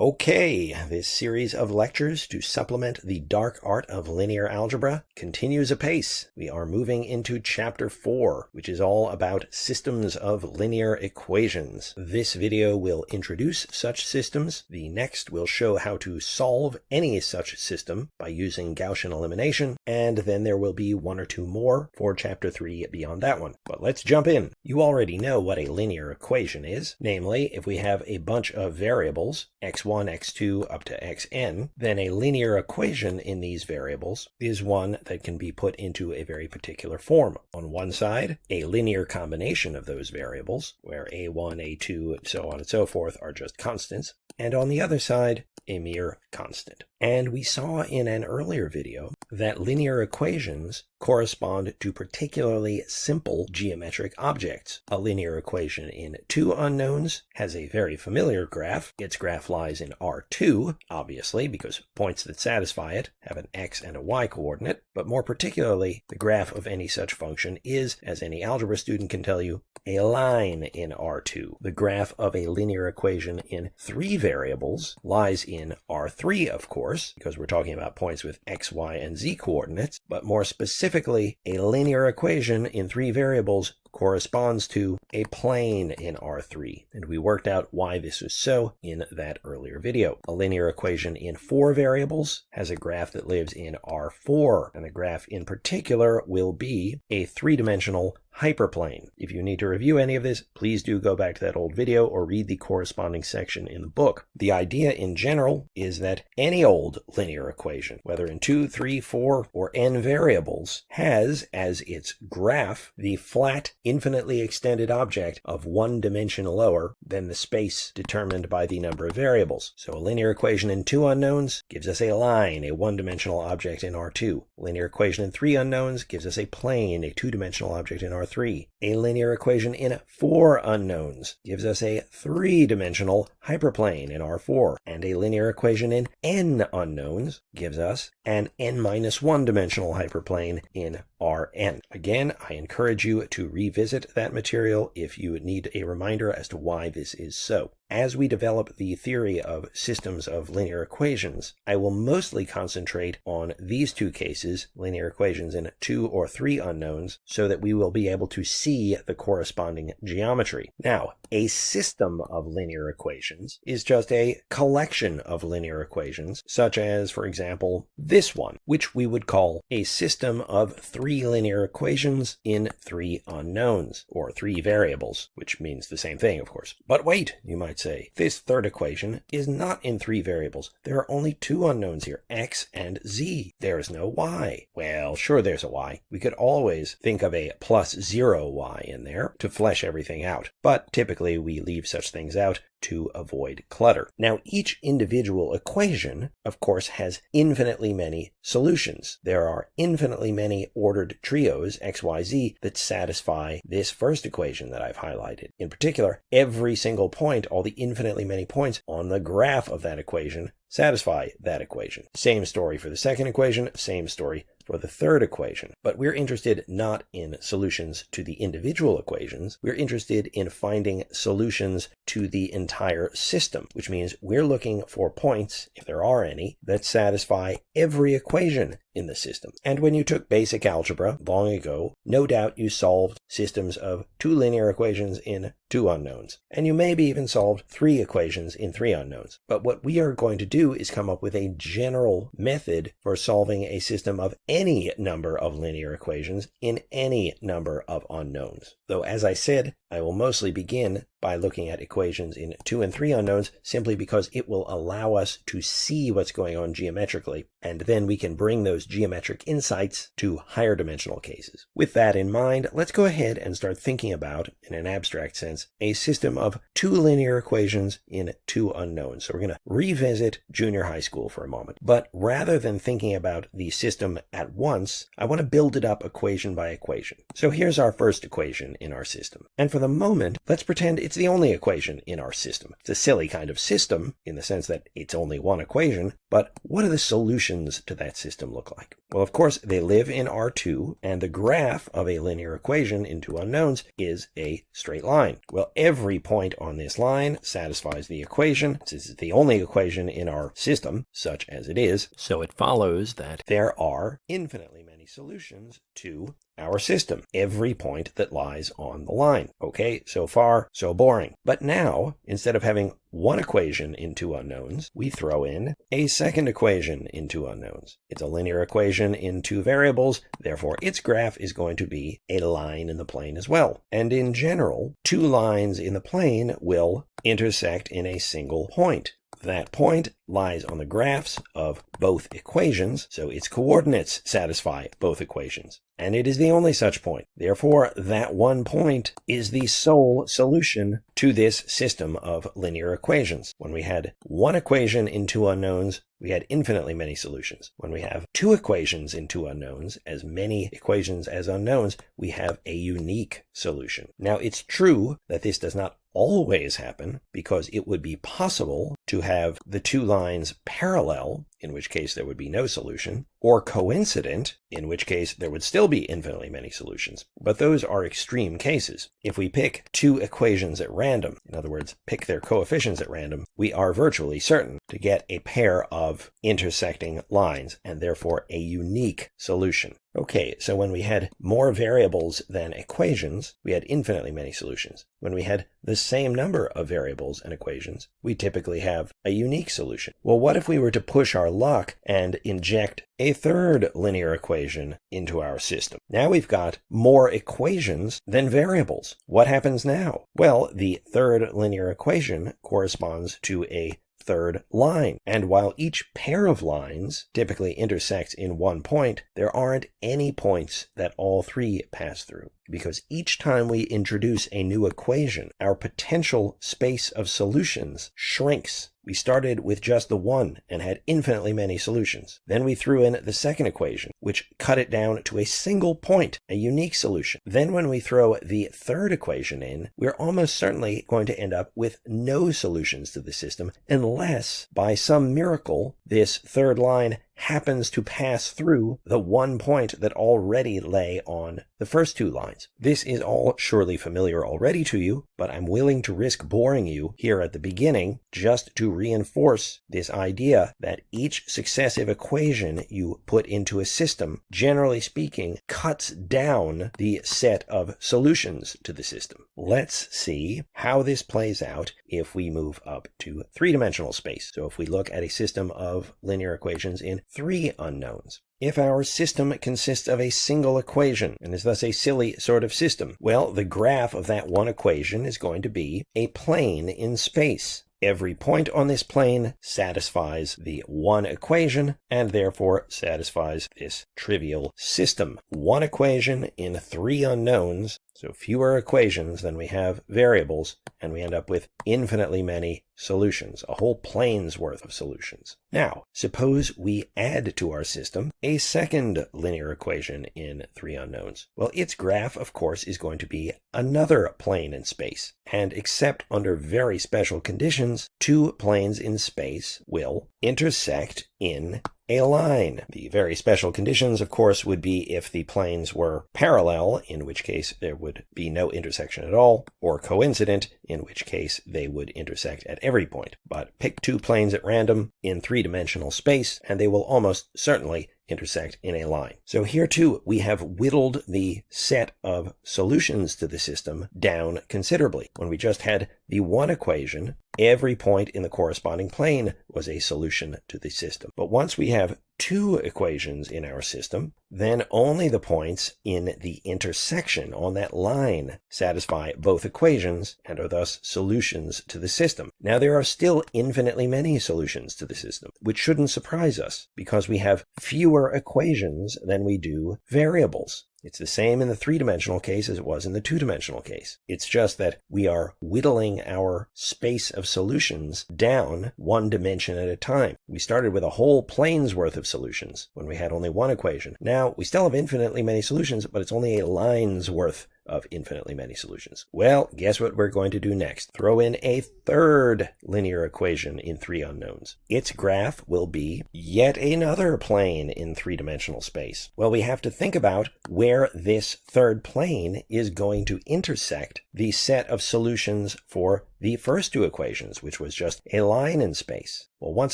Okay, this series of lectures to supplement the dark art of linear algebra continues apace. We are moving into Chapter 4, which is all about systems of linear equations. This video will introduce such systems. The next will show how to solve any such system by using Gaussian elimination, and then there will be one or two more for Chapter 3 beyond that one. But let's jump in. You already know what a linear equation is. Namely, if we have a bunch of variables, x1, x2 up to xn, then a linear equation in these variables is one that can be put into a very particular form. On one side, a linear combination of those variables, where a1, a2, so on and so forth are just constants, and on the other side, a mere constant. And we saw in an earlier video that linear equations correspond to particularly simple geometric objects. A linear equation in two unknowns has a very familiar graph. Its graph lies in R2, obviously, because points that satisfy it have an x and a y coordinate, but more particularly, the graph of any such function is, as any algebra student can tell you, a line in R2. The graph of a linear equation in three variables lies in R3, of course, because we're talking about points with x, y, and z coordinates, but more specifically, a linear equation in three variables corresponds to a plane in R3, and we worked out why this is so in that earlier video. A linear equation in four variables has a graph that lives in R4, and the graph in particular will be a three-dimensional hyperplane. If you need to review any of this, please do go back to that old video or read the corresponding section in the book. The idea in general is that any old linear equation, whether in 2, 3, 4, or n variables, has as its graph the flat, infinitely extended object of one dimension lower than the space determined by the number of variables. So a linear equation in two unknowns gives us a line, a one-dimensional object in R2. Linear equation in three unknowns gives us a plane, a two-dimensional object in R3. A linear equation in four unknowns gives us a three-dimensional hyperplane in R4. And a linear equation in n unknowns gives us an n-1 dimensional hyperplane in Rn. Again, I encourage you to revisit that material if you need a reminder as to why this is so. As we develop the theory of systems of linear equations, I will mostly concentrate on these two cases, linear equations in two or three unknowns, so that we will be able to see the corresponding geometry. Now, a system of linear equations is just a collection of linear equations, such as, for example, this one, which we would call a system of three linear equations in three unknowns, or three variables, which means the same thing, of course. But wait, you might say, this third equation is not in three variables. There are only two unknowns here, x and z. There is no y. Well, sure there's a y. We could always think of a plus 0y in there to flesh everything out, but typically we leave such things out to avoid clutter. Now, each individual equation, of course, has infinitely many solutions. There are infinitely many ordered trios, x, y, z, that satisfy this first equation that I've highlighted. In particular, every single point, all the infinitely many points on the graph of that equation satisfy that equation. Same story for the second equation, same story for the third equation. But we're interested not in solutions to the individual equations, we're interested in finding solutions to the entire system, which means we're looking for points, if there are any, that satisfy every equation in the system. And when you took basic algebra long ago, no doubt you solved systems of two linear equations in two unknowns. And you maybe even solved three equations in three unknowns. But what we are going to do is come up with a general method for solving a system of any number of linear equations in any number of unknowns. Though, as I said, I will mostly begin by looking at equations in two and three unknowns simply because it will allow us to see what's going on geometrically, and then we can bring those geometric insights to higher dimensional cases. With that in mind, let's go ahead and start thinking about, in an abstract sense, a system of two linear equations in two unknowns. So we're going to revisit junior high school for a moment. But rather than thinking about the system at once, I want to build it up equation by equation. So here's our first equation in our system. And for the moment, let's pretend it's the only equation in our system. It's a silly kind of system in the sense that it's only one equation, but what do the solutions to that system look like? Well, of course, they live in R2, and the graph of a linear equation in two unknowns is a straight line. Well, every point on this line satisfies the equation. This is the only equation in our system, such as it is. So it follows that there are infinitely many solutions to our system, every point that lies on the line. Okay, so far, so boring. But now, instead of having one equation in two unknowns, we throw in a second equation in two unknowns. It's a linear equation in two variables, therefore its graph is going to be a line in the plane as well. And in general, two lines in the plane will intersect in a single point. That point lies on the graphs of both equations, so its coordinates satisfy both equations. And it is the only such point. Therefore, that one point is the sole solution to this system of linear equations. When we had one equation in two unknowns, we had infinitely many solutions. When we have two equations in two unknowns, as many equations as unknowns, we have a unique solution. Now, it's true that this does not always happen, because it would be possible to have the two lines parallel, in which case there would be no solution, or coincident, in which case there would still be infinitely many solutions. But those are extreme cases. If we pick two equations at random, in other words, pick their coefficients at random, we are virtually certain to get a pair of intersecting lines, and therefore a unique solution. Okay, so when we had more variables than equations, we had infinitely many solutions. When we had the same number of variables and equations, we typically have a unique solution. Well, what if we were to push our luck and inject a third linear equation into our system? Now we've got more equations than variables. What happens now? Well, the third linear equation corresponds to a third line. And while each pair of lines typically intersects in one point, there aren't any points that all three pass through. Because each time we introduce a new equation, our potential space of solutions shrinks. We started with just the one and had infinitely many solutions. Then we threw in the second equation, which cut it down to a single point, a unique solution. Then when we throw the third equation in, we're almost certainly going to end up with no solutions to the system, unless by some miracle this third line happens to pass through the one point that already lay on the first two lines. This is all surely familiar already to you, but I'm willing to risk boring you here at the beginning just to reinforce this idea that each successive equation you put into a system, generally speaking, cuts down the set of solutions to the system. Let's see how this plays out if we move up to three-dimensional space. So if we look at a system of linear equations in three unknowns. If our system consists of a single equation and is thus a silly sort of system, well, the graph of that one equation is going to be a plane in space. Every point on this plane satisfies the one equation and therefore satisfies this trivial system. One equation in three unknowns, so fewer equations than we have variables, and we end up with infinitely many solutions, a whole plane's worth of solutions. Now, suppose we add to our system a second linear equation in three unknowns. Well, its graph, of course, is going to be another plane in space. And except under very special conditions, two planes in space will intersect in a line. The very special conditions, of course, would be if the planes were parallel, in which case there would be no intersection at all, or coincident, in which case they would intersect at every point. But pick two planes at random in three-dimensional space, and they will almost certainly intersect in a line. So here too, we have whittled the set of solutions to the system down considerably. When we just had the one equation, every point in the corresponding plane was a solution to the system. But once we have two equations in our system, then only the points in the intersection on that line satisfy both equations and are thus solutions to the system. Now, there are still infinitely many solutions to the system, which shouldn't surprise us because we have fewer equations than we do variables. It's the same in the three-dimensional case as it was in the two-dimensional case. It's just that we are whittling our space of solutions down one dimension at a time. We started with a whole plane's worth of solutions when we had only one equation. Now, we still have infinitely many solutions, but it's only a line's worth of infinitely many solutions. Well, guess what we're going to do next? Throw in a third linear equation in 3 unknowns. Its graph will be yet another plane in 3-dimensional space. Well, we have to think about where this third plane is going to intersect the set of solutions for the first 2 equations, which was just a line in space. Well, once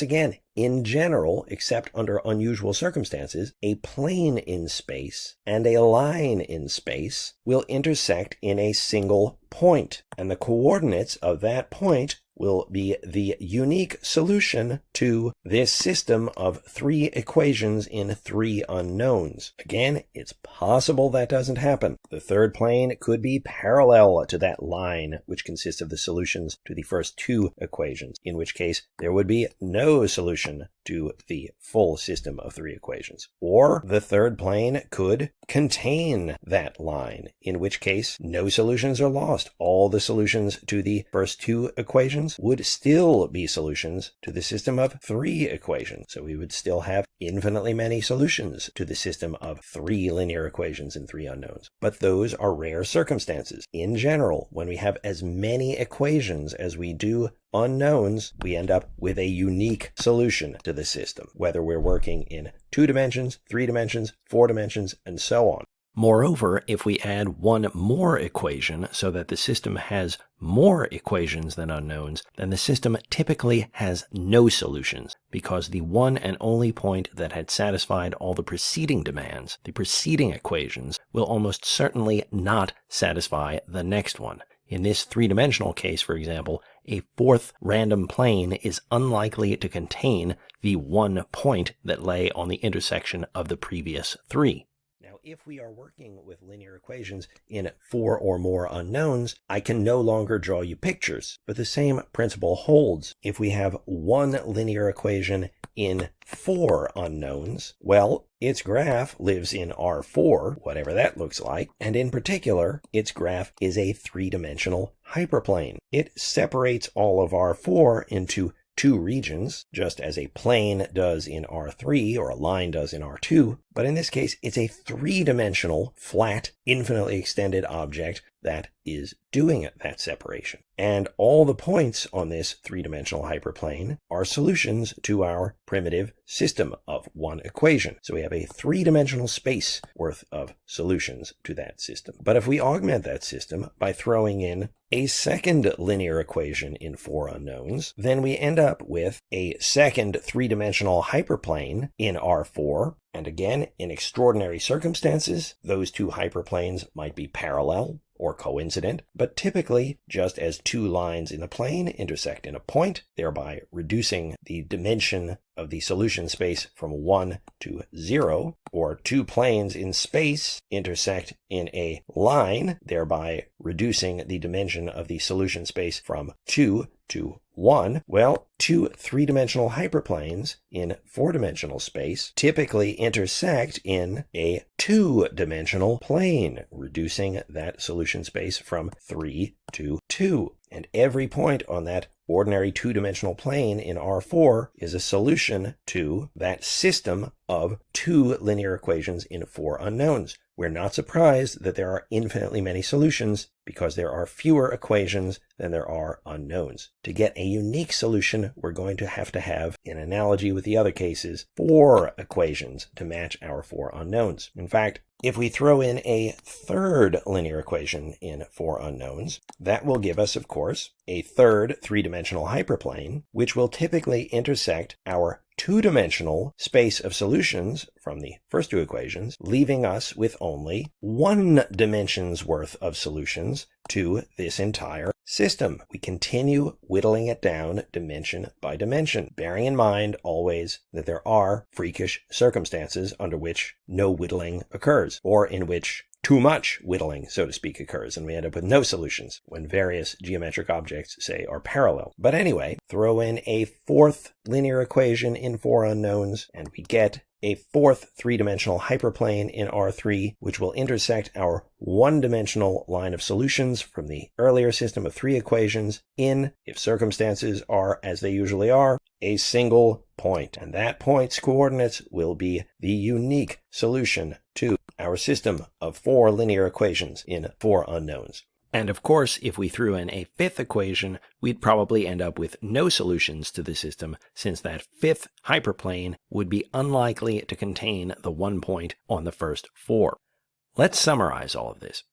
again, in general, except under unusual circumstances, a plane in space and a line in space will intersect in a single point, and the coordinates of that point will be the unique solution to this system of 3 equations in 3 unknowns. Again, it's possible that doesn't happen. The third plane could be parallel to that line, which consists of the solutions to the first 2 equations, in which case there would be no solution to the full system of 3 equations. Or the third plane could contain that line, in which case no solutions are lost. All the solutions to the first 2 equations would still be solutions to the system of 3 equations. So we would still have infinitely many solutions to the system of 3 linear equations in 3 unknowns. But those are rare circumstances. In general, when we have as many equations as we do unknowns, we end up with a unique solution to the system, whether we're working in 2 dimensions, 3 dimensions, 4 dimensions, and so on. Moreover, if we add one more equation so that the system has more equations than unknowns, then the system typically has no solutions, because the one and only point that had satisfied all the preceding demands, the preceding equations, will almost certainly not satisfy the next one. In this 3-dimensional case, for example, a 4th random plane is unlikely to contain the one point that lay on the intersection of the previous 3. If we are working with linear equations in 4 or more unknowns, I can no longer draw you pictures, but the same principle holds. If we have one linear equation in 4 unknowns, well, its graph lives in R4, whatever that looks like, and in particular, its graph is a 3-dimensional hyperplane. It separates all of R4 into 2 regions, just as a plane does in R3 or a line does in R2, but in this case, it's a 3-dimensional, flat, infinitely extended object that is doing that separation. And all the points on this 3-dimensional hyperplane are solutions to our primitive system of 1 equation. So we have a 3-dimensional space worth of solutions to that system. But if we augment that system by throwing in a second linear equation in 4 unknowns, then we end up with a second 3-dimensional hyperplane in R4. And again, in extraordinary circumstances, those 2 hyperplanes might be parallel or coincident, but typically just as 2 lines in the plane intersect in a point, thereby reducing the dimension of the solution space from 1 to 0, or 2 planes in space intersect in a line, thereby reducing the dimension of the solution space from 2 to 1. Well, 2 3-dimensional hyperplanes in 4-dimensional space typically intersect in a 2-dimensional plane, reducing that solution space from 3 to 2. And every point on that ordinary 2-dimensional plane in R4 is a solution to that system of 2 linear equations in 4 unknowns. We're not surprised that there are infinitely many solutions because there are fewer equations than there are unknowns. To get a unique solution, we're going to have, in analogy with the other cases, 4 equations to match our 4 unknowns. In fact, if we throw in a third linear equation in 4 unknowns, that will give us, of course, a third 3-dimensional hyperplane, which will typically intersect our 2-dimensional space of solutions from the first 2 equations, leaving us with only 1 dimension's worth of solutions to this entire system. We continue whittling it down dimension by dimension, bearing in mind always that there are freakish circumstances under which no whittling occurs, or in which too much whittling, so to speak, occurs, and we end up with no solutions when various geometric objects, say, are parallel. But anyway, throw in a 4th linear equation in 4 unknowns, and we get a 4th 3-dimensional hyperplane in R3, which will intersect our 1-dimensional line of solutions from the earlier system of 3 equations in, if circumstances are as they usually are, a single point. And that point's coordinates will be the unique solution to our system of 4 linear equations in 4 unknowns. And of course, if we threw in a 5th equation, we'd probably end up with no solutions to the system, since that 5th hyperplane would be unlikely to contain the 1 point on the first 4. Let's summarize all of this.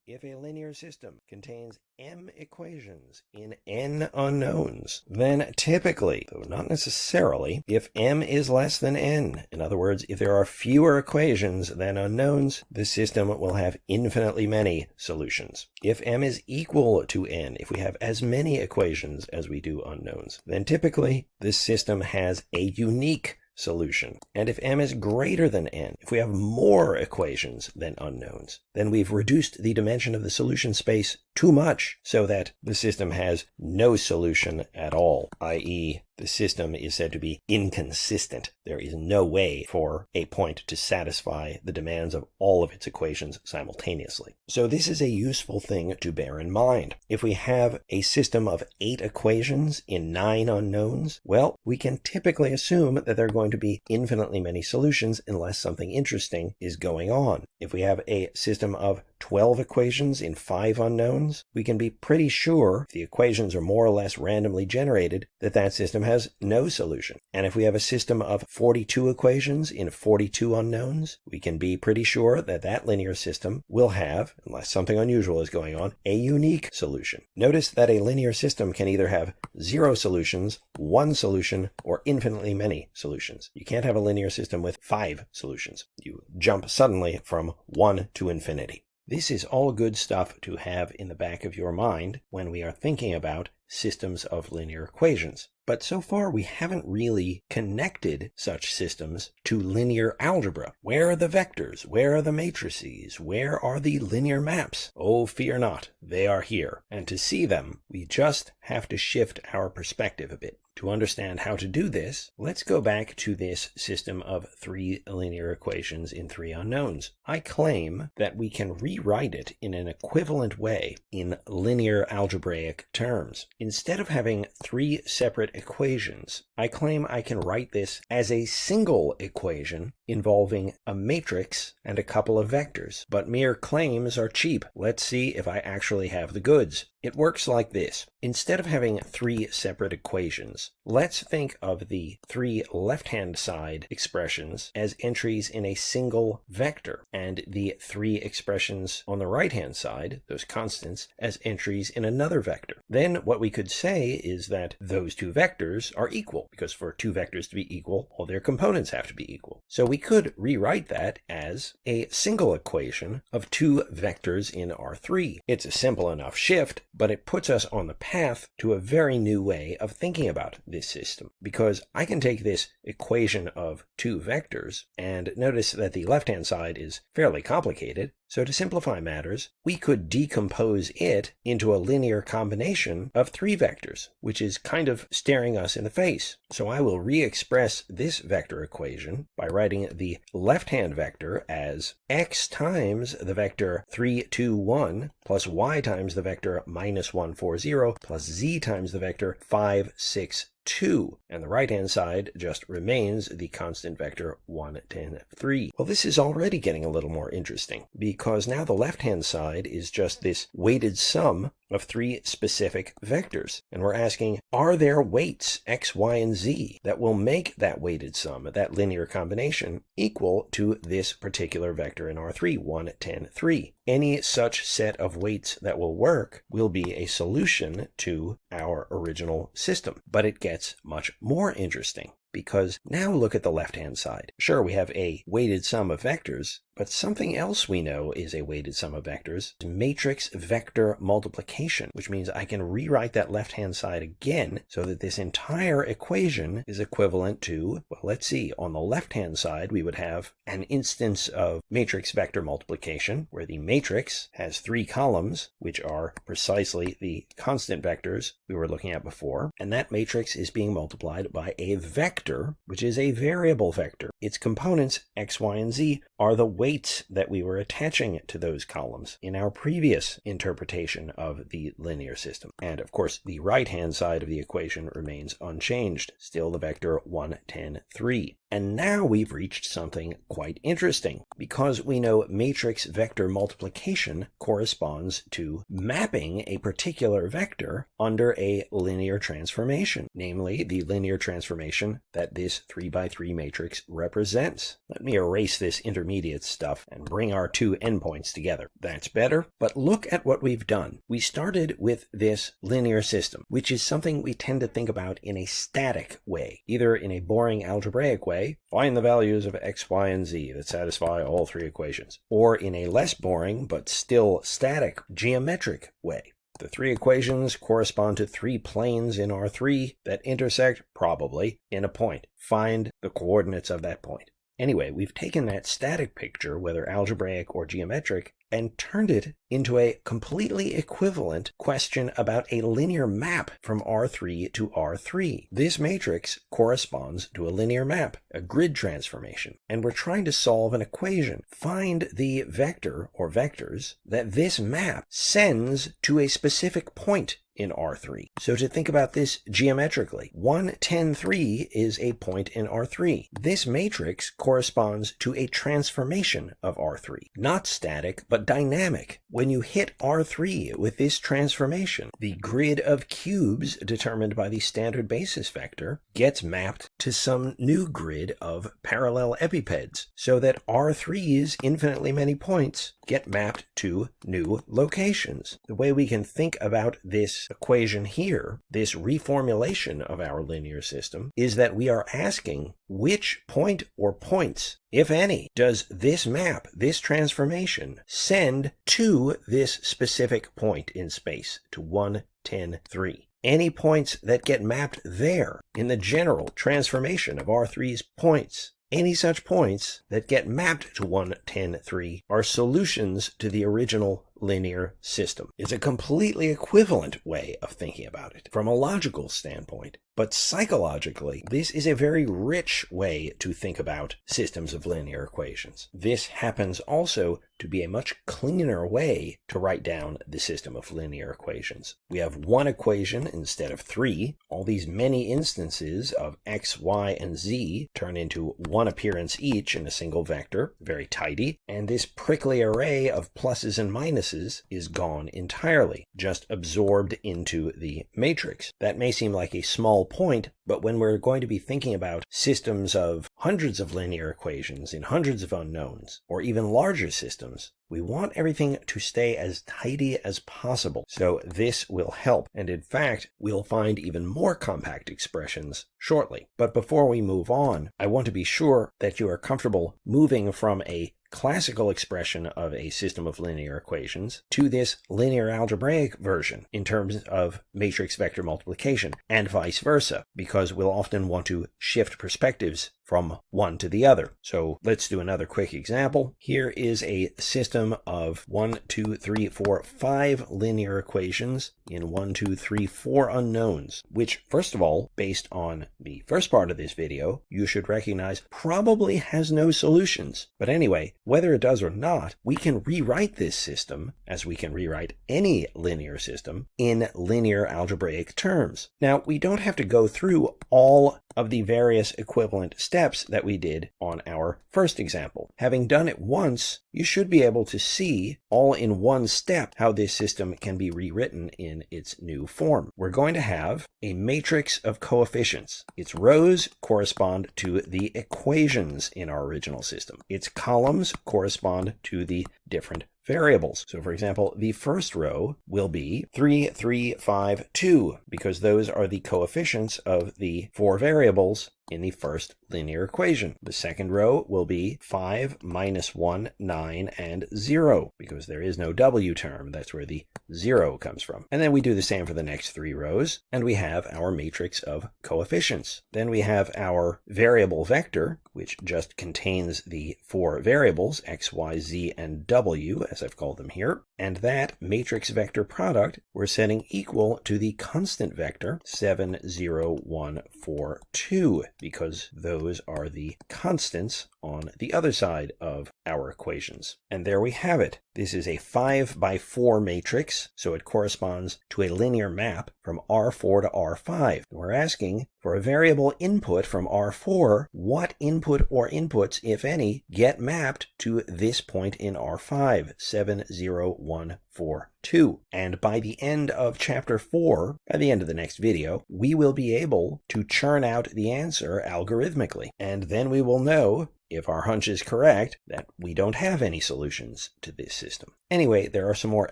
If a linear system contains m equations in n unknowns, then typically, though not necessarily, if m is less than n, in other words, if there are fewer equations than unknowns, the system will have infinitely many solutions. If m is equal to n, if we have as many equations as we do unknowns, then typically the system has a unique solution. And if m is greater than n, if we have more equations than unknowns, then we've reduced the dimension of the solution space too much so that the system has no solution at all, i.e., the system is said to be inconsistent. There is no way for a point to satisfy the demands of all of its equations simultaneously. So this is a useful thing to bear in mind. If we have a system of 8 equations in 9 unknowns, well, we can typically assume that there are going to be infinitely many solutions unless something interesting is going on. If we have a system of 12 equations in 5 unknowns, we can be pretty sure, if the equations are more or less randomly generated, that that system has no solution. And if we have a system of 42 equations in 42 unknowns, we can be pretty sure that that linear system will have, unless something unusual is going on, a unique solution. Notice that a linear system can either have 0 solutions, 1 solution, or infinitely many solutions. You can't have a linear system with 5 solutions. You jump suddenly from 1 to infinity. This is all good stuff to have in the back of your mind when we are thinking about systems of linear equations. But so far we haven't really connected such systems to linear algebra. Where are the vectors? Where are the matrices? Where are the linear maps? Oh, fear not, they are here. And to see them, we just have to shift our perspective a bit. To understand how to do this, let's go back to this system of 3 linear equations in 3 unknowns. I claim that we can rewrite it in an equivalent way in linear algebraic terms. Instead of having 3 separate equations, I claim I can write this as a single equation involving a matrix and a couple of vectors. But mere claims are cheap. Let's see if I actually have the goods. It works like this. Instead of having 3 separate equations, let's think of the 3 left-hand side expressions as entries in a single vector, and the 3 expressions on the right-hand side, those constants, as entries in another vector. Then what we could say is that those 2 vectors are equal, because for 2 vectors to be equal, all their components have to be equal. So we could rewrite that as a single equation of 2 vectors in R3. It's a simple enough shift, but it puts us on the path to a very new way of thinking about this system, because I can take this equation of 2 vectors, and notice that the left-hand side is fairly complicated. So to simplify matters, we could decompose it into a linear combination of 3 vectors, which is kind of staring us in the face. So I will re-express this vector equation by writing the left-hand vector as x times the vector 3, 2, 1, plus y times the vector minus 1, 4, 0, plus z times the vector 5, 6, 2, and the right-hand side just remains the constant vector 1, 10, 3. Well, this is already getting a little more interesting, because now the left-hand side is just this weighted sum of 3 specific vectors, and we're asking, are there weights x, y, and z that will make that weighted sum, that linear combination, equal to this particular vector in R3, 1, 10, 3? Any such set of weights that will work will be a solution to our original system, but it gets much more interesting. Because now look at the left-hand side. Sure, we have a weighted sum of vectors, but something else we know is a weighted sum of vectors, matrix vector multiplication, which means I can rewrite that left-hand side again so that this entire equation is equivalent to, well, let's see, on the left-hand side we would have an instance of matrix vector multiplication, where the matrix has 3 columns, which are precisely the constant vectors we were looking at before, and that matrix is being multiplied by a vector, which is a variable vector. Its components, x, y, and z, are the weights that we were attaching to those columns in our previous interpretation of the linear system. And of course, the right-hand side of the equation remains unchanged, still the vector 1, 10, 3. And now we've reached something quite interesting, because we know matrix vector multiplication corresponds to mapping a particular vector under a linear transformation, namely the linear transformation that this 3x3 matrix represents. Let me erase this intermediate stuff and bring our two endpoints together. That's better, but look at what we've done. We started with this linear system, which is something we tend to think about in a static way, either in a boring algebraic way, find the values of x, y, and z that satisfy all three equations, or in a less boring but still static geometric way. The three equations correspond to three planes in R3 that intersect, probably, in a point. Find the coordinates of that point. Anyway, we've taken that static picture, whether algebraic or geometric, and turned it into a completely equivalent question about a linear map from R3 to R3. This matrix corresponds to a linear map, a grid transformation, and we're trying to solve an equation. Find the vector or vectors that this map sends to a specific point in R3. So to think about this geometrically, 1, 10, 3 is a point in R3. This matrix corresponds to a transformation of R3, not static, but dynamic. When you hit R3 with this transformation, the grid of cubes determined by the standard basis vector gets mapped to some new grid of parallel epipeds, so that R3's infinitely many points get mapped to new locations. The way we can think about this equation here, this reformulation of our linear system, is that we are asking which point or points, if any, does this map, this transformation, send to this specific point in space, to 1, 10, 3. Any points that get mapped there in the general transformation of R3's points. Any such points that get mapped to 1, 10, 3 are solutions to the original linear system. It's a completely equivalent way of thinking about it from a logical standpoint, but psychologically, this is a very rich way to think about systems of linear equations. This happens also to be a much cleaner way to write down the system of linear equations. We have one equation instead of three. All these many instances of x, y, and z turn into one appearance each in a single vector, very tidy, and this prickly array of pluses and minuses is gone entirely, just absorbed into the matrix. That may seem like a small point, but when we're going to be thinking about systems of hundreds of linear equations in hundreds of unknowns, or even larger systems, we want everything to stay as tidy as possible. So this will help, and in fact, we'll find even more compact expressions shortly. But before we move on, I want to be sure that you are comfortable moving from a classical expression of a system of linear equations to this linear algebraic version in terms of matrix vector multiplication, and vice versa, because we'll often want to shift perspectives from one to the other. So let's do another quick example. Here is a system of 1, 2, 3, 4, 5 linear equations in 1, 2, 3, 4 unknowns, which, first of all, based on the first part of this video, you should recognize probably has no solutions. But anyway, whether it does or not, we can rewrite this system, as we can rewrite any linear system, in linear algebraic terms. Now, we don't have to go through all of the various equivalent steps that we did on our first example. Having done it once, you should be able to see all in one step how this system can be rewritten in its new form. We're going to have a matrix of coefficients. Its rows correspond to the equations in our original system. Its columns correspond to the different variables. So for example, the first row will be 3, 3, 5, 2, because those are the coefficients of the four variables in the first linear equation. The second row will be 5, -1, 9, and 0, because there is no W term. That's where the 0 comes from. And then we do the same for the next three rows, and we have our matrix of coefficients. Then we have our variable vector, which just contains the four variables, x, y, z, and w, as I've called them here. And that matrix vector product we're setting equal to the constant vector 7, 0, 1, 4, 2, because those are the constants on the other side of our equations. And there we have it. This is a 5x4 matrix, so it corresponds to a linear map from R4 to R5. We're asking For a variable input from R4, what input or inputs, if any, get mapped to this point in R5, 7, 0, 1, 4, 2. And by the end of chapter 4, by the end of the next video, we will be able to churn out the answer algorithmically. And then we will know, if our hunch is correct, that we don't have any solutions to this system. Anyway, there are some more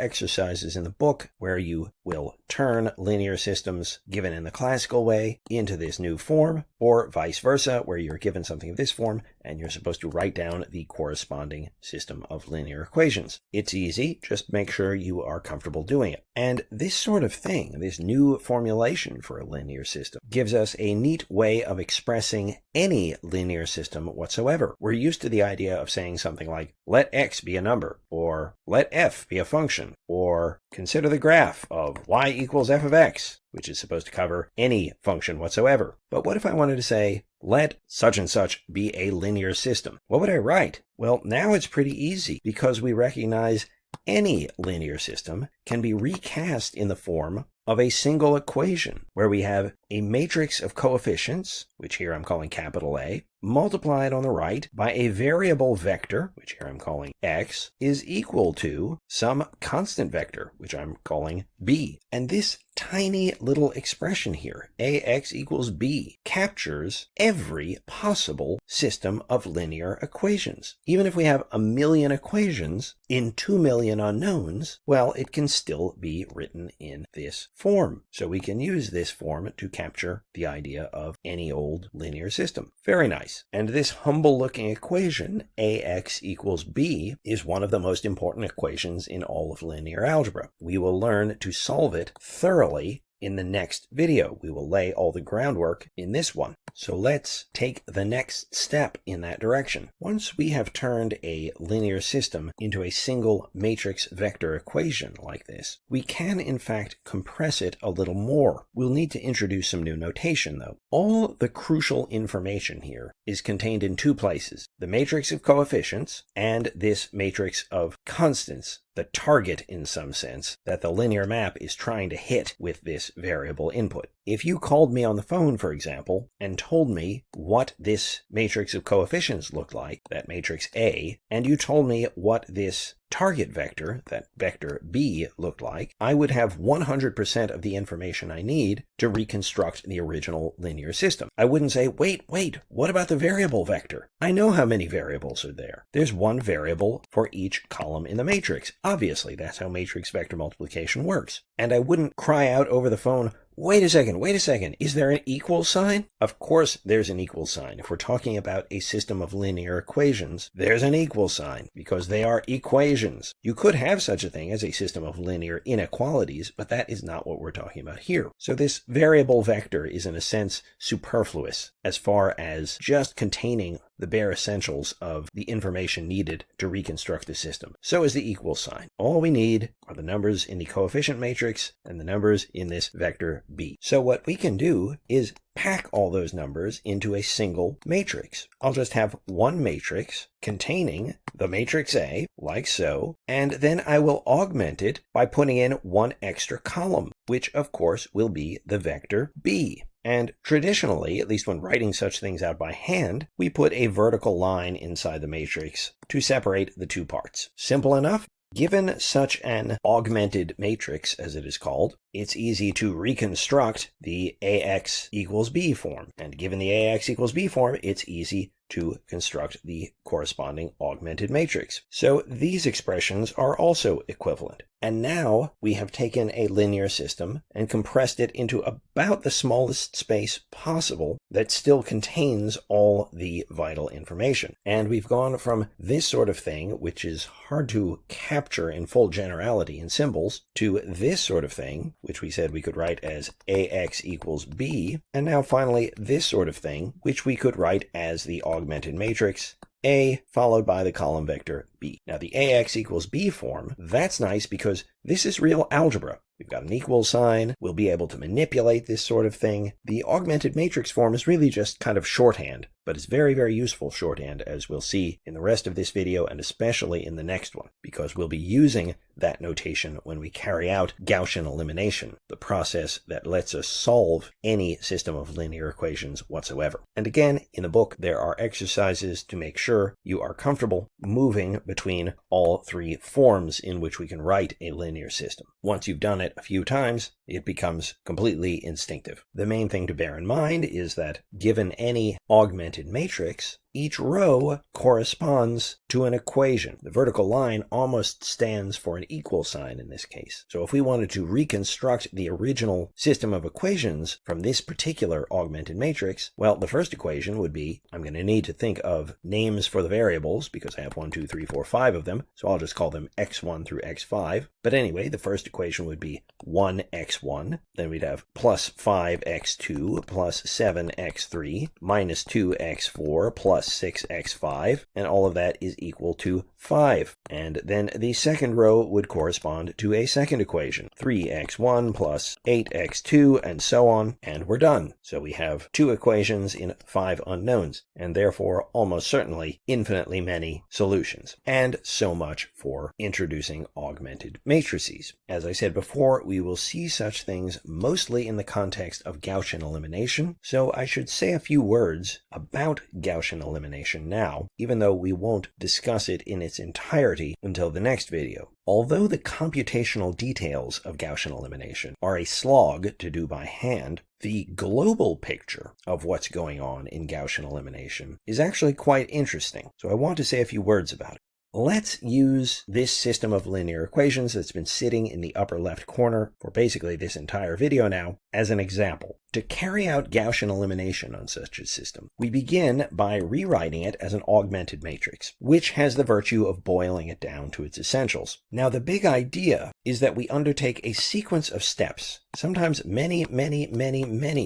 exercises in the book where you will turn linear systems given in the classical way into this new form, or vice versa, where you're given something of this form and you're supposed to write down the corresponding system of linear equations. It's easy, just make sure you are comfortable doing it. And this sort of thing, this new formulation for a linear system, gives us a neat way of expressing any linear system whatsoever. We're used to the idea of saying something like, let x be a number, or let f be a function, or consider the graph of y equals f of x, which is supposed to cover any function whatsoever. But what if I wanted to say, let such and such be a linear system? What would I write? Well, now it's pretty easy because we recognize any linear system can be recast in the form of a single equation where we have a matrix of coefficients, which here I'm calling capital A, multiplied on the right by a variable vector, which here I'm calling x, is equal to some constant vector, which I'm calling b. And this tiny little expression here, ax equals b, captures every possible system of linear equations. Even if we have 1,000,000 equations in 2,000,000 unknowns, well, it can still be written in this form. So we can use this form to capture the idea of any old linear system. Very nice. And this humble-looking equation, ax equals b, is one of the most important equations in all of linear algebra. We will learn to solve it thoroughly in the next video. We will lay all the groundwork in this one. So let's take the next step in that direction. Once we have turned a linear system into a single matrix vector equation like this, we can in fact compress it a little more. We'll need to introduce some new notation though. All the crucial information here is contained in two places, the matrix of coefficients and this matrix of constants, the target in some sense that the linear map is trying to hit with this variable input. If you called me on the phone, for example, and told me what this matrix of coefficients looked like, that matrix A, and you told me what this target vector, that vector B, looked like, I would have 100% of the information I need to reconstruct the original linear system. I wouldn't say, wait, what about the variable vector? I know how many variables are there. There's one variable for each column in the matrix. Obviously, that's how matrix vector multiplication works. And I wouldn't cry out over the phone, wait a second, is there an equal sign? Of course there's an equal sign. If we're talking about a system of linear equations, there's an equal sign because they are equations. You could have such a thing as a system of linear inequalities, but that is not what we're talking about here. So this variable vector is in a sense superfluous as far as just containing the bare essentials of the information needed to reconstruct the system. So is the equal sign. All we need are the numbers in the coefficient matrix and the numbers in this vector B. So what we can do is pack all those numbers into a single matrix. I'll just have one matrix containing the matrix A, like so, and then I will augment it by putting in one extra column, which of course will be the vector B. And traditionally, at least when writing such things out by hand, we put a vertical line inside the matrix to separate the two parts. Simple enough? Given such an augmented matrix, as it is called, it's easy to reconstruct the AX equals B form. And given the AX equals B form, it's easy to construct the corresponding augmented matrix. So these expressions are also equivalent. And now we have taken a linear system and compressed it into about the smallest space possible that still contains all the vital information. And we've gone from this sort of thing, which is hard to capture in full generality in symbols, to this sort of thing, which we said we could write as AX equals B, and now finally this sort of thing, which we could write as the augmented matrix A followed by the column vector B. Now the AX equals B form, that's nice because this is real algebra. We've got an equal sign. We'll be able to manipulate this sort of thing. The augmented matrix form is really just kind of shorthand. but it's very, very useful shorthand, as we'll see in the rest of this video and especially in the next one, because we'll be using that notation when we carry out Gaussian elimination, the process that lets us solve any system of linear equations whatsoever. And again, in the book, there are exercises to make sure you are comfortable moving between all three forms in which we can write a linear system. Once you've done it a few times, it becomes completely instinctive. The main thing to bear in mind is that given any augmented matrix, each row corresponds to an equation. The vertical line almost stands for an equal sign in this case. So if we wanted to reconstruct the original system of equations from this particular augmented matrix, well, the first equation would be, I'm going to need to think of names for the variables because I have 1, 2, 3, 4, 5 of them. So I'll just call them x1 through x5. But anyway, the first equation would be 1x1. Then we'd have plus 5x2 plus 7x3 minus 2x4 plus 6x5, and all of that is equal to 5. And then the second row would correspond to a second equation, 3x1 plus 8x2, and so on, and we're done. So we have 2 equations in 5 unknowns, and therefore almost certainly infinitely many solutions. And so much for introducing augmented matrices. As I said before, we will see such things mostly in the context of Gaussian elimination, so I should say a few words about Gaussian elimination now, even though we won't discuss it in its entirety until the next video. Although the computational details of Gaussian elimination are a slog to do by hand, the global picture of what's going on in Gaussian elimination is actually quite interesting, so I want to say a few words about it. Let's use this system of linear equations that's been sitting in the upper left corner for basically this entire video now as an example. To carry out Gaussian elimination on such a system, we begin by rewriting it as an augmented matrix, which has the virtue of boiling it down to its essentials. Now, the big idea is that we undertake a sequence of steps, sometimes many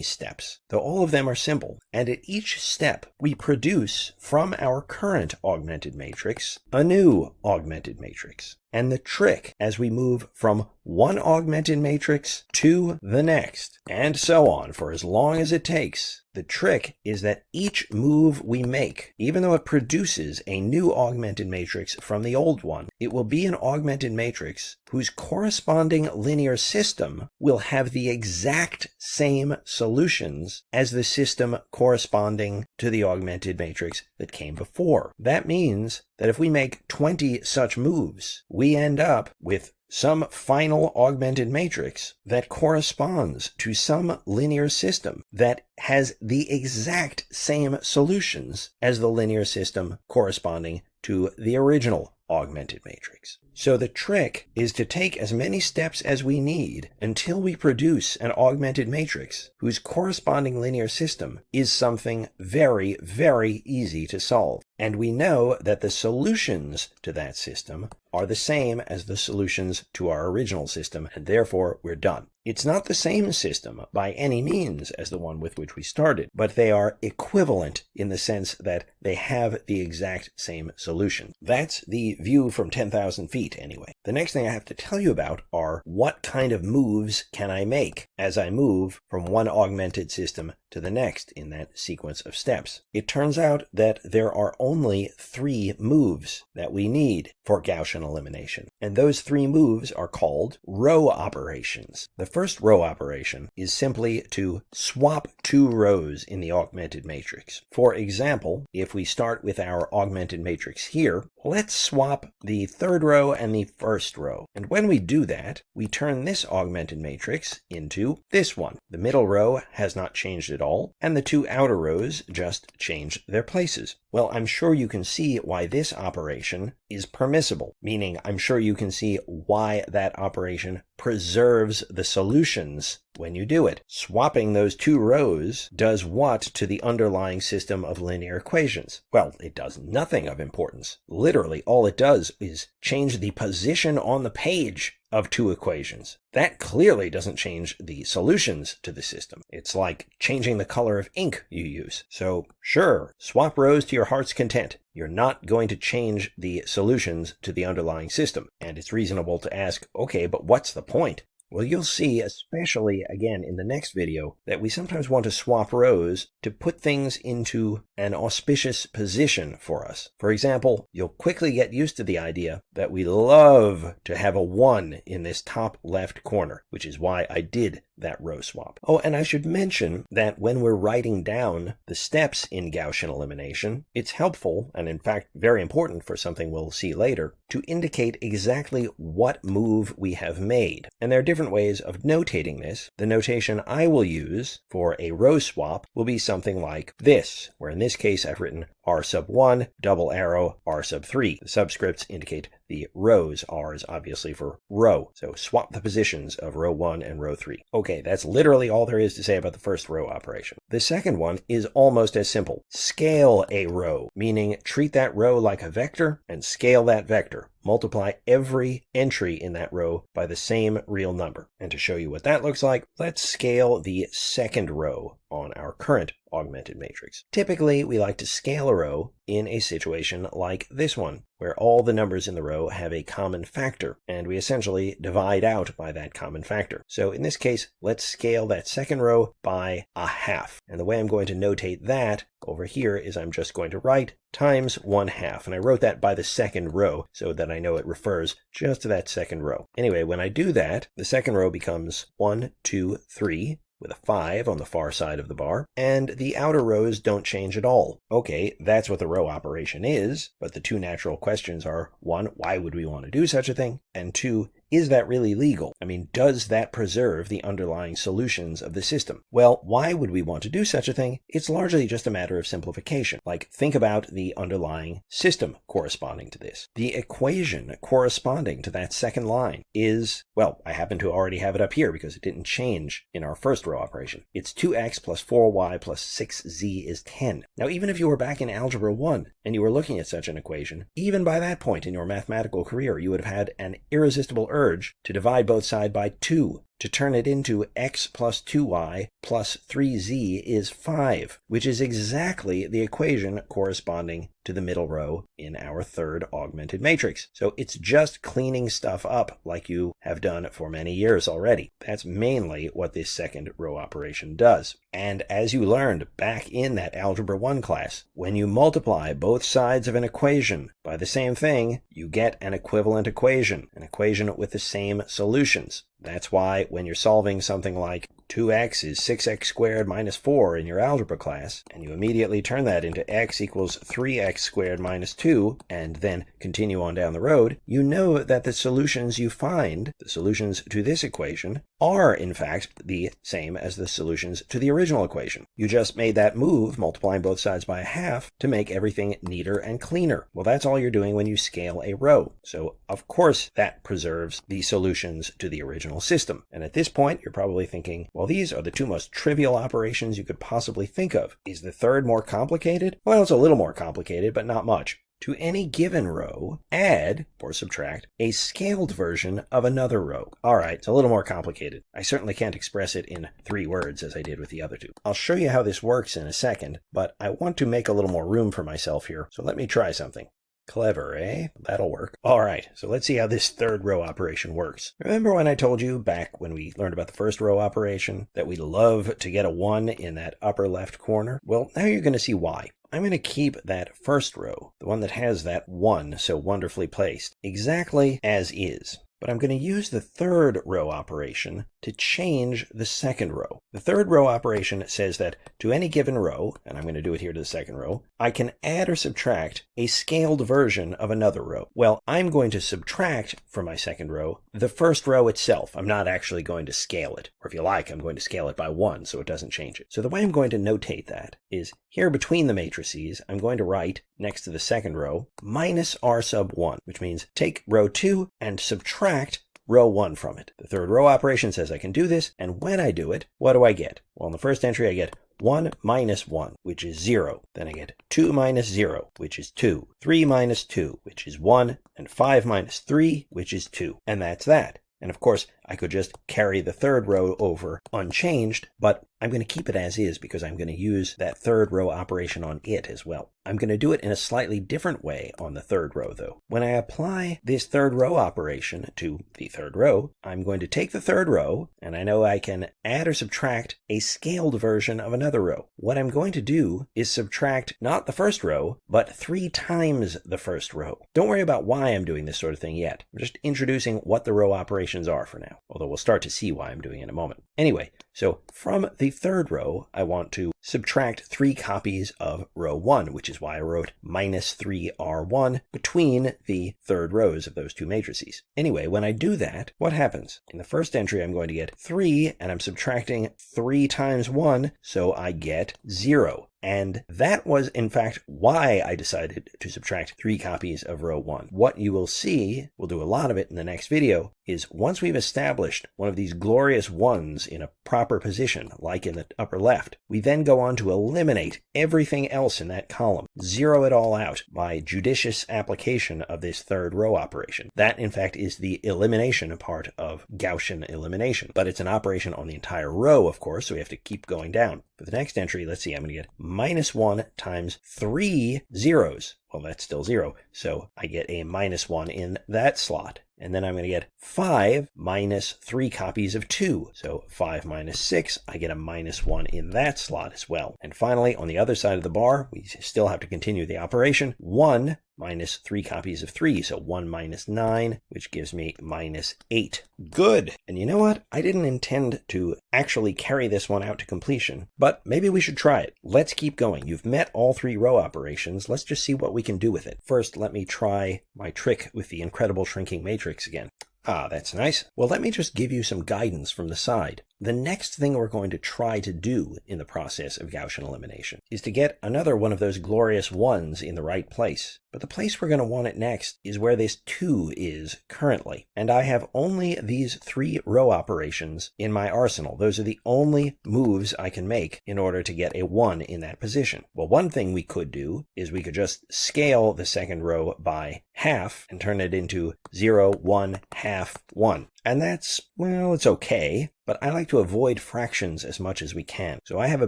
steps, though all of them are simple. And at each step, we produce from our current augmented matrix a new augmented matrix. And the trick as we move from one augmented matrix to the next, and so on for as long as it takes, the trick is that each move we make, even though it produces a new augmented matrix from the old one, it will be an augmented matrix whose corresponding linear system will have the exact same solutions as the system corresponding to the augmented matrix that came before. That means that if we make 20 such moves, we end up with some final augmented matrix that corresponds to some linear system that has the exact same solutions as the linear system corresponding to the original augmented matrix. So the trick is to take as many steps as we need until we produce an augmented matrix whose corresponding linear system is something very, very easy to solve. And we know that the solutions to that system are the same as the solutions to our original system, and therefore we're done. It's not the same system by any means as the one with which we started, but they are equivalent in the sense that they have the exact same solution. That's the view from 10,000 feet anyway. The next thing I have to tell you about are what kind of moves can I make as I move from one augmented system to the next in that sequence of steps. It turns out that there are only 3 moves that we need for Gaussian elimination, and those 3 moves are called row operations. The first row operation is simply to swap 2 rows in the augmented matrix. For example, if we start with our augmented matrix here, let's swap the 3rd row and the 1st row. And when we do that, we turn this augmented matrix into this one. The middle row has not changed at all, and the 2 outer rows just changed their places. Well, I'm sure you can see why this operation is permissible, meaning I'm sure you can see why that operation preserves the solutions when you do it. Swapping those 2 rows does what to the underlying system of linear equations? Well, it does nothing of importance. Literally, all it does is change the position on the page of 2 equations. That clearly doesn't change the solutions to the system. It's like changing the color of ink you use. So sure, swap rows to your heart's content. You're not going to change the solutions to the underlying system. And it's reasonable to ask, okay, but what's the point? Well, you'll see, especially again in the next video, that we sometimes want to swap rows to put things into an auspicious position for us. For example, you'll quickly get used to the idea that we love to have a 1 in this top left corner, which is why I did that row swap. Oh, and I should mention that when we're writing down the steps in Gaussian elimination, it's helpful, and in fact very important for something we'll see later, to indicate exactly what move we have made. And there are different ways of notating this. The notation I will use for a row swap will be something like this, where in this case I've written R sub 1, double arrow, R sub 3. The subscripts indicate the rows. R is obviously for row. So swap the positions of row 1 and row 3. Okay, that's literally all there is to say about the first row operation. The second one is almost as simple. Scale a row, meaning treat that row like a vector and scale that vector. Multiply every entry in that row by the same real number. And to show you what that looks like, let's scale the second row on our current augmented matrix. Typically, we like to scale a row in a situation like this one, where all the numbers in the row have a common factor, and we essentially divide out by that common factor. So in this case, let's scale that second row by a half. And the way I'm going to notate that over here is I'm just going to write times 1/2. And I wrote that by the second row so that I know it refers just to that second row. Anyway, when I do that, the second row becomes 1, 2, 3. With a 5 on the far side of the bar, and the outer rows don't change at all. Okay, that's what the row operation is, but the two natural questions are, 1, why would we want to do such a thing? And 2, is that really legal? I mean, does that preserve the underlying solutions of the system? Well, why would we want to do such a thing? It's largely just a matter of simplification. Like, think about the underlying system corresponding to this. The equation corresponding to that second line is, well, I happen to already have it up here because it didn't change in our first row operation. It's 2x plus 4y plus 6z is 10. Now, even if you were back in Algebra 1 and you were looking at such an equation, even by that point in your mathematical career, you would have had an irresistible urge to divide both sides by 2, to turn it into x plus 2y plus 3z is 5, which is exactly the equation corresponding to the middle row in our third augmented matrix. So it's just cleaning stuff up like you have done for many years already. That's mainly what this second row operation does. And as you learned back in that Algebra 1 class, when you multiply both sides of an equation by the same thing, you get an equivalent equation, an equation with the same solutions. That's why when you're solving something like 2x is 6x squared minus 4 in your algebra class, and you immediately turn that into x equals 3x squared minus 2, and then continue on down the road, you know that the solutions you find, the solutions to this equation, are in fact the same as the solutions to the original equation. You just made that move, multiplying both sides by a half, to make everything neater and cleaner. Well, that's all you're doing when you scale a row. So, of course, that preserves the solutions to the original system. And at this point, you're probably thinking, well, these are the two most trivial operations you could possibly think of. Is the third more complicated? Well, it's a little more complicated, but not much. To any given row, add, or subtract, a scaled version of another row. All right, it's a little more complicated. I certainly can't express it in 3 words as I did with the other two. I'll show you how this works in a second, but I want to make a little more room for myself here, so let me try something. Clever, eh? That'll work. All right, so let's see how this third row operation works. Remember when I told you back when we learned about the first row operation that we love to get a 1 in that upper left corner? Well, now you're going to see why. I'm going to keep that first row, the one that has that 1 so wonderfully placed, exactly as is. But I'm going to use the third row operation to change the second row. The third row operation says that to any given row, and I'm going to do it here to the second row, I can add or subtract a scaled version of another row. Well, I'm going to subtract from my second row the first row itself. I'm not actually going to scale it. Or if you like, I'm going to scale it by 1 so it doesn't change it. So the way I'm going to notate that is here between the matrices, I'm going to write next to the second row minus r sub 1, which means take row 2 and subtract row 1 from it. The third row operation says I can do this, and when I do it, what do I get? Well, in the first entry, I get 1 minus 1, which is 0. Then I get 2 minus 0, which is 2. 3 minus 2, which is 1. And 5 minus 3, which is 2. And that's that. And of course, I could just carry the third row over unchanged, but I'm going to keep it as is because I'm going to use that third row operation on it as well. I'm going to do it in a slightly different way on the third row though. When I apply this third row operation to the third row, I'm going to take the third row, and I know I can add or subtract a scaled version of another row. What I'm going to do is subtract not the first row, but 3 times the first row. Don't worry about why I'm doing this sort of thing yet. I'm just introducing what the row operations are for now, although we'll start to see why I'm doing it in a moment. Anyway, so from the third row, I want to subtract 3 copies of row 1, which is why I wrote minus 3r1 between the third rows of those two matrices. Anyway, when I do that, what happens? In the first entry, I'm going to get 3, and I'm subtracting 3 times 1, so I get 0. And that was, in fact, why I decided to subtract 3 copies of row 1. What you will see, we'll do a lot of it in the next video, is once we've established one of these glorious ones in a proper position, like in the upper left, we then go on to eliminate everything else in that column, zero it all out by judicious application of this third row operation. That, in fact, is the elimination part of Gaussian elimination. But it's an operation on the entire row, of course, so we have to keep going down. For the next entry, let's see, I'm going to get minus 1 times 3 zeros. Well, that's still 0, so I get a minus 1 in that slot. And then I'm going to get 5 minus 3 copies of 2. So 5 minus 6, I get a minus 1 in that slot as well. And finally, on the other side of the bar, we still have to continue the operation. 1 minus 3 copies of 3, so 1 minus 9, which gives me minus 8. Good! And you know what? I didn't intend to actually carry this one out to completion, but maybe we should try it. Let's keep going. You've met all 3 row operations. Let's just see what we can do with it. First, let me try my trick with the incredible shrinking matrix again. Ah, that's nice. Well, let me just give you some guidance from the side. The next thing we're going to try to do in the process of Gaussian elimination is to get another one of those glorious ones in the right place. But the place we're going to want it next is where this 2 is currently. And I have only these 3 row operations in my arsenal. Those are the only moves I can make in order to get a 1 in that position. Well, one thing we could do is we could just scale the second row by half and turn it into 0, 1, half, 1. And that's, well, it's okay, but I like to avoid fractions as much as we can. So I have a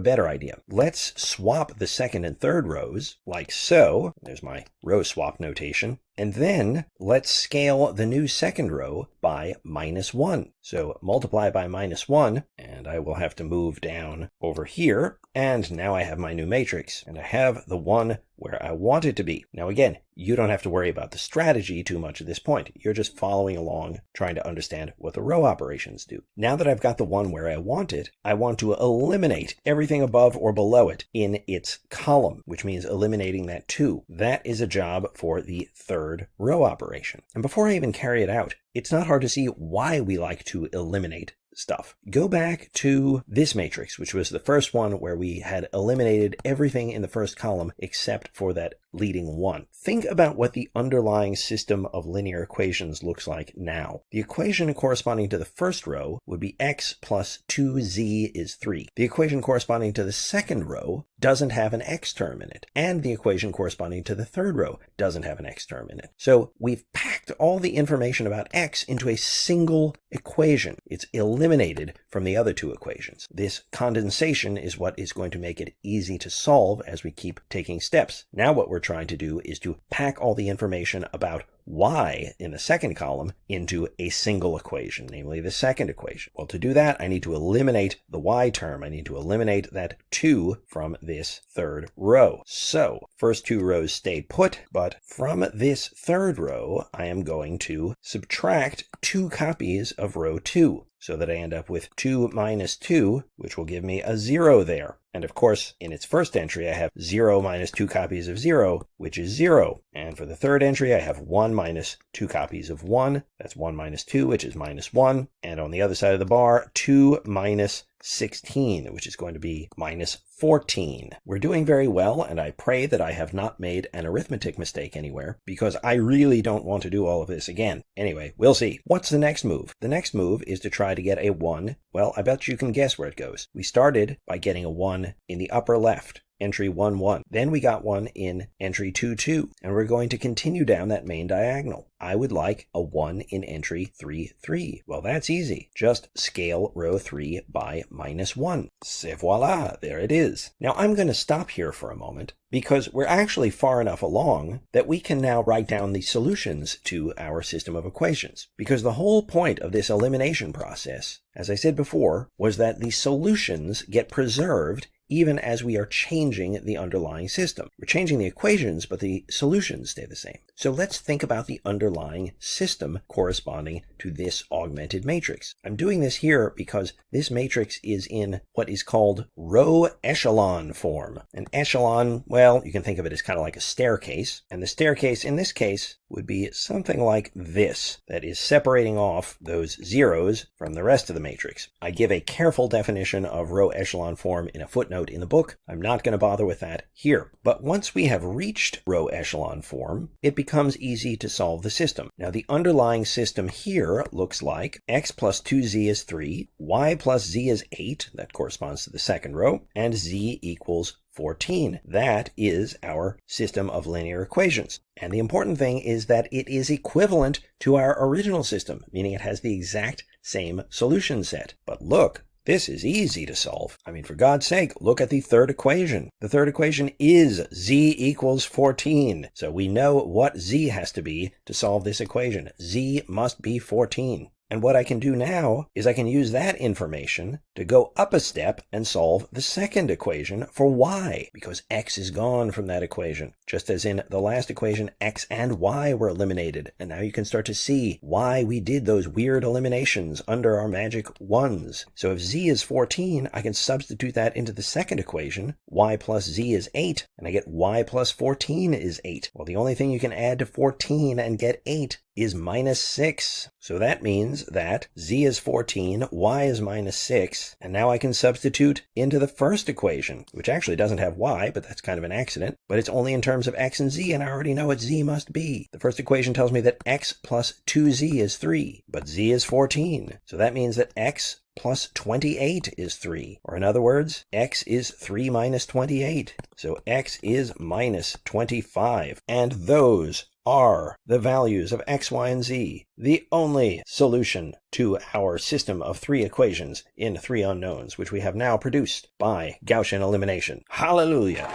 better idea. Let's swap the second and third rows, like so. There's my row swap notation. And then let's scale the new second row by minus 1. So multiply by minus 1, and I will have to move down over here. And now I have my new matrix, and I have the one where I want it to be. Now again, you don't have to worry about the strategy too much at this point. You're just following along, trying to understand what the row operations do. Now that I've got the one where I want it, I want to eliminate everything above or below it in its column, which means eliminating that 2. That is a job for the third row operation. And before I even carry it out, it's not hard to see why we like to eliminate stuff. Go back to this matrix, which was the first one where we had eliminated everything in the first column except for that leading 1. Think about what the underlying system of linear equations looks like now. The equation corresponding to the first row would be x plus 2z is 3. The equation corresponding to the second row doesn't have an x term in it, and the equation corresponding to the third row doesn't have an x term in it. So we've packed all the information about x into a single equation. It's eliminated from the other 2 equations. This condensation is what is going to make it easy to solve as we keep taking steps. Now what we're trying to do is to pack all the information about y in the second column into a single equation, namely the second equation. Well, to do that, I need to eliminate the y term. I need to eliminate that 2 from this third row. So first 2 rows stay put, but from this third row, I am going to subtract 2 copies of row 2. So that I end up with 2 minus 2, which will give me a 0 there. And of course, in its first entry, I have 0 minus 2 copies of 0, which is 0. And for the third entry, I have 1 minus 2 copies of 1. That's 1 minus 2, which is minus 1. And on the other side of the bar, 2 minus 16, which is going to be minus 14. We're doing very well, and I pray that I have not made an arithmetic mistake anywhere, because I really don't want to do all of this again. Anyway, we'll see. What's the next move? The next move is to try to get a 1. Well, I bet you can guess where it goes. We started by getting a 1 in the upper left. entry 1, 1. Then we got one in entry 2, 2. And we're going to continue down that main diagonal. I would like a 1 in entry 3, 3. Well, that's easy. Just scale row 3 by -1. C'est voila, there it is. Now I'm going to stop here for a moment because we're actually far enough along that we can now write down the solutions to our system of equations. Because the whole point of this elimination process, as I said before, was that the solutions get preserved even as we are changing the underlying system. We're changing the equations, but the solutions stay the same. So let's think about the underlying system corresponding to this augmented matrix. I'm doing this here because this matrix is in what is called row echelon form. An echelon, well, you can think of it as kind of like a staircase, and the staircase in this case would be something like this, that is separating off those zeros from the rest of the matrix. I give a careful definition of row echelon form in a footnote in the book. I'm not going to bother with that here. But once we have reached row echelon form, it becomes easy to solve the system. Now the underlying system here looks like x plus 2z is 3, y plus z is 8, that corresponds to the second row, and z equals 14. That is our system of linear equations. And the important thing is that it is equivalent to our original system, meaning it has the exact same solution set. But look, this is easy to solve. I mean, for God's sake, look at the third equation. The third equation is z equals 14. So we know what z has to be to solve this equation. Z must be 14. And what I can do now is I can use that information to go up a step and solve the second equation for y, because x is gone from that equation. Just as in the last equation, x and y were eliminated. And now you can start to see why we did those weird eliminations under our magic ones. So if z is 14, I can substitute that into the second equation. Y plus z is 8, and I get y plus 14 is 8. Well, the only thing you can add to 14 and get 8 is -6. So that means that z is 14, y is -6, and now I can substitute into the first equation, which actually doesn't have y, but that's kind of an accident, but it's only in terms of x and z, and I already know what z must be. The first equation tells me that x plus 2z is 3, but z is 14. So that means that x plus 28 is 3. Or in other words, x is 3 minus 28. So x is minus 25. And those are the values of x, y, and z, the only solution to our system of 3 equations in 3 unknowns, which we have now produced by Gaussian elimination. Hallelujah!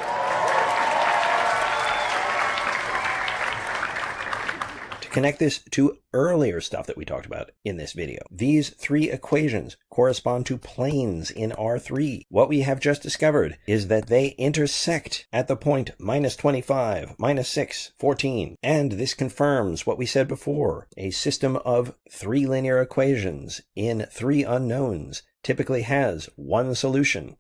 Connect this to earlier stuff that we talked about in this video. These 3 equations correspond to planes in R3. What we have just discovered is that they intersect at the point -25, -6, 14. And this confirms what we said before. A system of 3 linear equations in 3 unknowns typically has one solution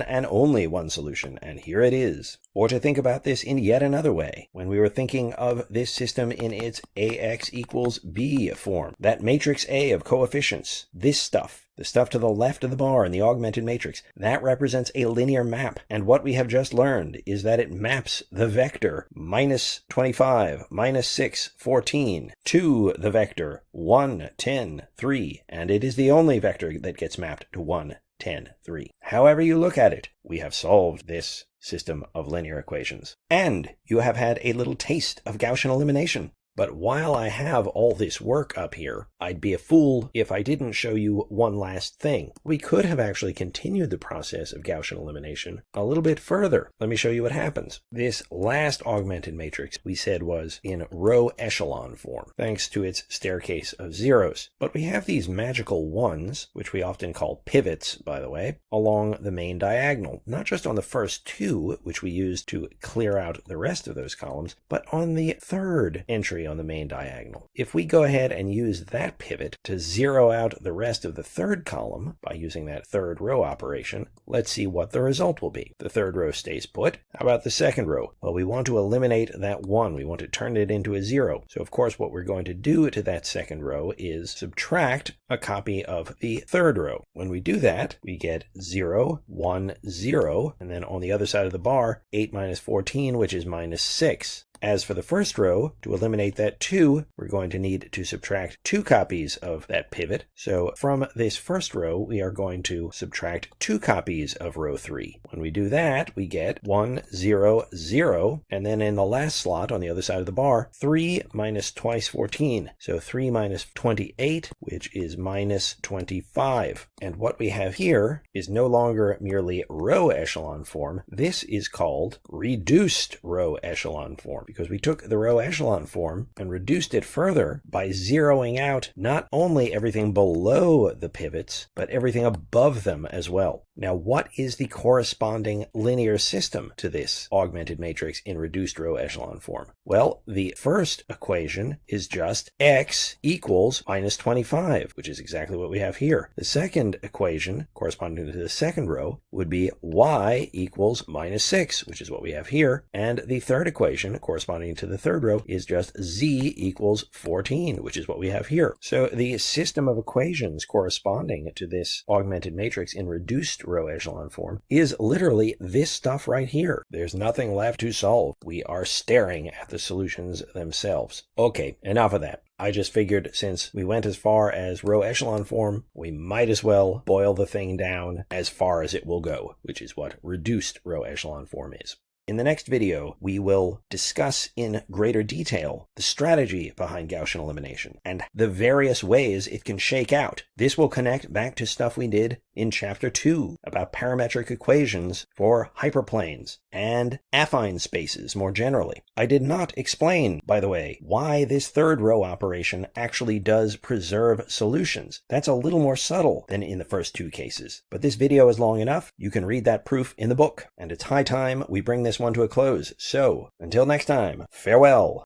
and only one solution, and here it is. Or to think about this in yet another way, when we were thinking of this system in its AX equals B form, that matrix A of coefficients, this stuff, the stuff to the left of the bar in the augmented matrix, that represents a linear map, and what we have just learned is that it maps the vector -25, -6, 14 to the vector 1, 10, 3, and it is the only vector that gets mapped to 1, 10, 3. However you look at it, we have solved this system of linear equations. And you have had a little taste of Gaussian elimination. But while I have all this work up here, I'd be a fool if I didn't show you one last thing. We could have actually continued the process of Gaussian elimination a little bit further. Let me show you what happens. This last augmented matrix we said was in row echelon form, thanks to its staircase of zeros. But we have these magical ones, which we often call pivots, by the way, along the main diagonal. Not just on the first 2, which we use to clear out the rest of those columns, but on the third entry on the main diagonal. If we go ahead and use that pivot to zero out the rest of the third column by using that third row operation, let's see what the result will be. The third row stays put. How about the second row? Well, we want to eliminate that 1. We want to turn it into a 0. So of course what we're going to do to that second row is subtract a copy of the third row. When we do that, we get 0, 1, 0, and then on the other side of the bar, 8 minus 14, which is -6. As for the first row, to eliminate that 2, we're going to need to subtract 2 copies of that pivot. So from this first row, we are going to subtract 2 copies of row 3. When we do that, we get 1, 0, 0, and then in the last slot on the other side of the bar, 3 minus twice 14. So 3 minus 28, which is minus 25. And what we have here is no longer merely row echelon form. This is called reduced row echelon form, because we took the row echelon form and reduced it further by zeroing out not only everything below the pivots, but everything above them as well. Now, what is the corresponding linear system to this augmented matrix in reduced row echelon form? Well, the first equation is just x equals minus 25, which is exactly what we have here. The second equation, corresponding to the second row, would be y equals minus 6, which is what we have here. And the third equation, corresponding to the third row, is just z equals 14, which is what we have here. So the system of equations corresponding to this augmented matrix in reduced row echelon form is literally this stuff right here. There's nothing left to solve. We are staring at the solutions themselves. Okay, enough of that. I just figured since we went as far as row echelon form, we might as well boil the thing down as far as it will go, which is what reduced row echelon form is. In the next video, we will discuss in greater detail the strategy behind Gaussian elimination and the various ways it can shake out. This will connect back to stuff we did in Chapter 2 about parametric equations for hyperplanes and affine spaces more generally. I did not explain, by the way, why this third row operation actually does preserve solutions. That's a little more subtle than in the first 2 cases. But this video is long enough. You can read that proof in the book. And it's high time we bring this one to a close. So, until next time, farewell.